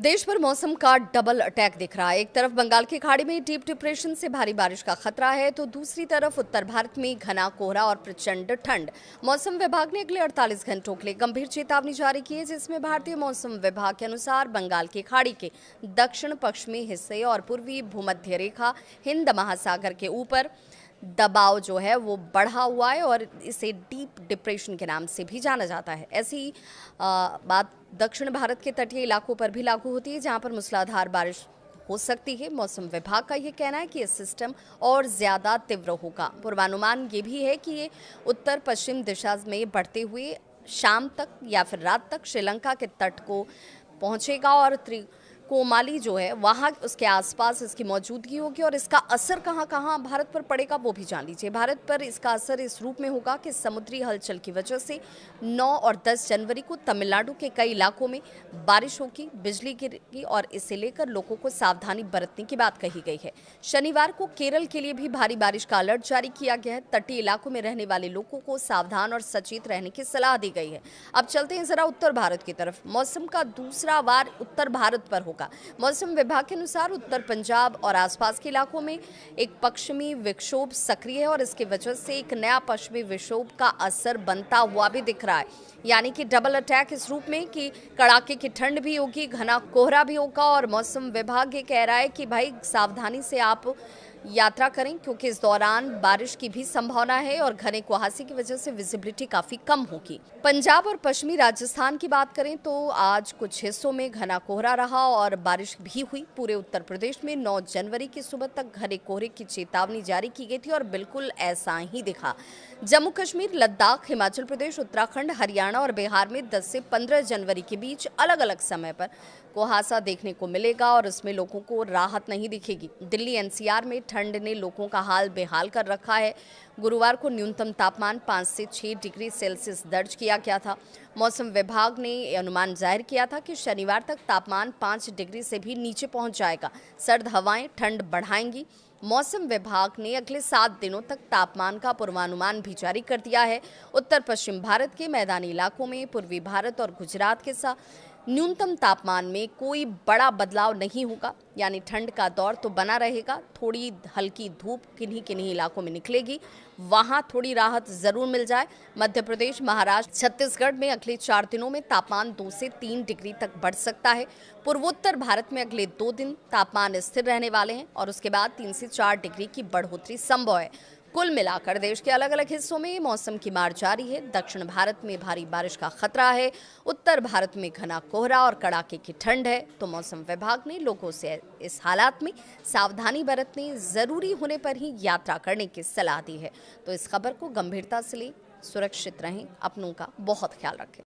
देश भर मौसम का डबल अटैक दिख रहा है। एक तरफ बंगाल की खाड़ी में डीप डिप्रेशन से भारी बारिश का खतरा है, तो दूसरी तरफ उत्तर भारत में घना कोहरा और प्रचंड ठंड। मौसम विभाग ने अगले 48 घंटों के लिए गंभीर चेतावनी जारी की है, जिसमें भारतीय मौसम विभाग के अनुसार बंगाल की खाड़ी के दक्षिण पश्चिमी हिस्से और पूर्वी भूमध्य रेखा हिंद महासागर के ऊपर दबाव जो है वो बढ़ा हुआ है और इसे डीप डिप्रेशन के नाम से भी जाना जाता है। ऐसी बात दक्षिण भारत के तटीय इलाकों पर भी लागू होती है, जहां पर मूसलाधार बारिश हो सकती है। मौसम विभाग का ये कहना है कि ये सिस्टम और ज्यादा तीव्र होगा। पूर्वानुमान ये भी है कि ये उत्तर पश्चिम दिशा में बढ़ते हुए शाम तक या फिर रात तक श्रीलंका के तट को पहुंचेगा और कोमाली जो है वहाँ उसके आसपास इसकी मौजूदगी होगी और इसका असर कहाँ कहाँ भारत पर पड़ेगा वो भी जान लीजिए। भारत पर इसका असर इस रूप में होगा कि समुद्री हलचल की वजह से 9 और 10 जनवरी को तमिलनाडु के कई इलाकों में बारिश होगी, बिजली गिरेगी और इसे लेकर लोगों को सावधानी बरतने की बात कही गई है। शनिवार को केरल के लिए भी भारी बारिश का अलर्ट जारी किया गया है। तटीय इलाकों में रहने वाले लोगों को सावधान और सचेत रहने की सलाह दी गई है। अब चलते हैं जरा उत्तर भारत की तरफ। मौसम का दूसरा वार उत्तर भारत पर होगा। मौसम विभाग के अनुसार उत्तर पंजाब और आसपास के इलाकों में एक पश्चिमी विक्षोभ सक्रिय है और इसकी वजह से एक नया पश्चिमी विक्षोभ का असर बनता हुआ भी दिख रहा है। यानी कि डबल अटैक इस रूप में कि कड़ाके की ठंड भी होगी, घना कोहरा भी होगा और मौसम विभाग ये कह रहा है कि भाई सावधानी से आप यात्रा करें, क्योंकि इस दौरान बारिश की भी संभावना है और घने कुहासे की वजह से विजिबिलिटी काफी कम होगी। पंजाब और पश्चिमी राजस्थान की बात करें तो आज कुछ हिस्सों में घना कोहरा रहा और बारिश भी हुई। पूरे उत्तर प्रदेश में 9 जनवरी की सुबह तक घने कोहरे की चेतावनी जारी की गई थी और बिल्कुल ऐसा ही दिखा। जम्मू कश्मीर, लद्दाख, हिमाचल प्रदेश, उत्तराखंड, हरियाणा और बिहार में 10 से 15 जनवरी के बीच अलग अलग समय पर कुहासा देखने को मिलेगा और इसमें लोगों को राहत नहीं दिखेगी। दिल्ली एनसीआर में ठंड ने लोगों का हाल बेहाल कर रखा है। गुरुवार को न्यूनतम तापमान 5 से 6 डिग्री सेल्सियस दर्ज किया गया था। मौसम विभाग ने अनुमान जाहिर किया था कि शनिवार तक तापमान 5 डिग्री से भी नीचे पहुंच जाएगा। सर्द हवाएं ठंड बढ़ाएंगी। मौसम विभाग ने अगले 7 दिनों तक तापमान का पूर्वानुमान भी जारी कर दिया है। उत्तर पश्चिम भारत के मैदानी इलाकों में, पूर्वी भारत और गुजरात के साथ न्यूनतम तापमान में कोई बड़ा बदलाव नहीं होगा, यानी ठंड का दौर तो बना रहेगा। थोड़ी हल्की धूप किन्हीं किन्हीं इलाकों में निकलेगी, वहां थोड़ी राहत जरूर मिल जाए। मध्य प्रदेश, महाराष्ट्र, छत्तीसगढ़ में अगले 4 दिनों में तापमान 2 से 3 डिग्री तक बढ़ सकता है। पूर्वोत्तर भारत में अगले 2 दिन तापमान स्थिर रहने वाले हैं और उसके बाद 3 से 4 डिग्री की बढ़ोतरी संभव है। कुल मिलाकर देश के अलग अलग हिस्सों में मौसम की मार जारी है। दक्षिण भारत में भारी बारिश का खतरा है, उत्तर भारत में घना कोहरा और कड़ाके की ठंड है। तो मौसम विभाग ने लोगों से इस हालात में सावधानी बरतने, जरूरी होने पर ही यात्रा करने की सलाह दी है। तो इस खबर को गंभीरता से लें, सुरक्षित रहें, अपनों का बहुत ख्याल रखें।